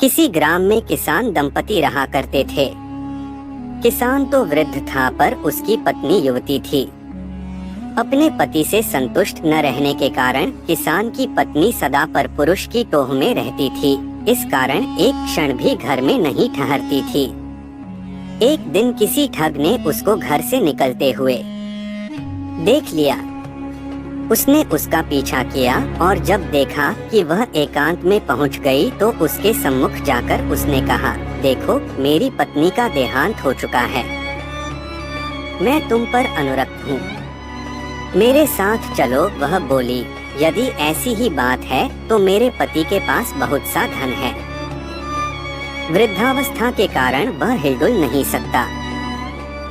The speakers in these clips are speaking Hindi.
किसी ग्राम में किसान दंपति रहा करते थे। किसान तो वृद्ध था, पर उसकी पत्नी युवती थी। अपने पति से संतुष्ट न रहने के कारण किसान की पत्नी सदा पर पुरुष की टोह में रहती थी। इस कारण एक क्षण भी घर में नहीं ठहरती थी। एक दिन किसी ठग ने उसको घर से निकलते हुए देख लिया। उसने उसका पीछा किया और जब देखा कि वह एकांत में पहुंच गई तो उसके सम्मुख जाकर उसने कहा, देखो, मेरी पत्नी का देहांत हो चुका है। मैं तुम पर अनुरक्त हूँ, मेरे साथ चलो। वह बोली, यदि ऐसी ही बात है तो मेरे पति के पास बहुत सा धन है। वृद्धावस्था के कारण वह हिलडुल नहीं सकता।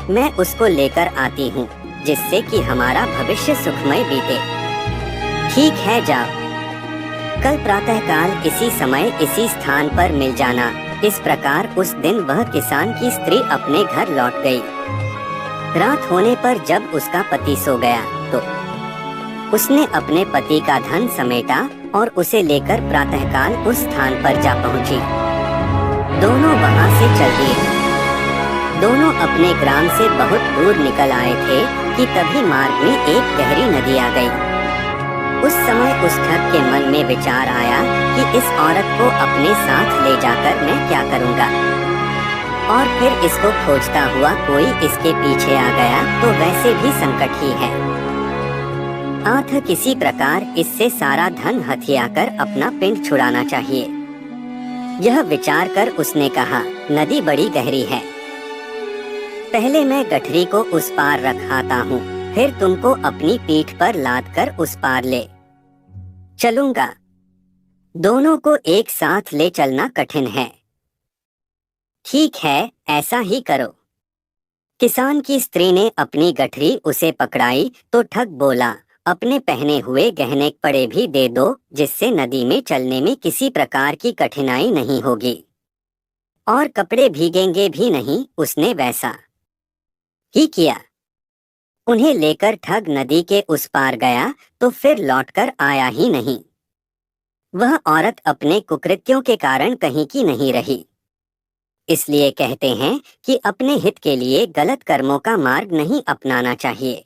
मैं उसको लेकर आती हूँ, जिससे कि हमारा भविष्य सुखमय बीते। ठीक है, जाओ। कल प्रातःकाल इसी समय इसी स्थान पर मिल जाना। इस प्रकार उस दिन वह किसान की स्त्री अपने घर लौट गई। रात होने पर जब उसका पति सो गया तो उसने अपने पति का धन समेटा और उसे लेकर प्रातःकाल उस स्थान पर जा पहुंची। दोनों वहां से चल दिए। दोनों अपने ग्राम से बहुत दूर निकल आए थे कि तभी मार्ग में एक गहरी नदी आ गई। उस समय उस ठग के मन में विचार आया कि इस औरत को अपने साथ ले जाकर मैं क्या करूंगा, और फिर इसको खोजता हुआ कोई इसके पीछे आ गया तो वैसे भी संकट ही है। आठ किसी प्रकार इससे सारा धन हथियाकर अपना पिंड छुड़ाना चाहिए। यह विचार कर उसने कहा, नदी बड़ी गहरी है, पहले मैं गठरी को उस पार रखाता हूँ, फिर तुमको अपनी पीठ पर लाद कर उस पार ले चलूंगा। दोनों को एक साथ ले चलना कठिन है। ठीक है, ऐसा ही करो। किसान की स्त्री ने अपनी गठरी उसे पकड़ाई तो ठग बोला, अपने पहने हुए गहने पड़े भी दे दो, जिससे नदी में चलने में किसी प्रकार की कठिनाई नहीं होगी और कपड़े भीगेंगे भी नहीं। उसने वैसा ही किया। उन्हें लेकर ठग नदी के उस पार गया तो फिर लौटकर आया ही नहीं। वह औरत अपने कुकृत्यों के कारण कहीं की नहीं रही। इसलिए कहते हैं कि अपने हित के लिए गलत कर्मों का मार्ग नहीं अपनाना चाहिए।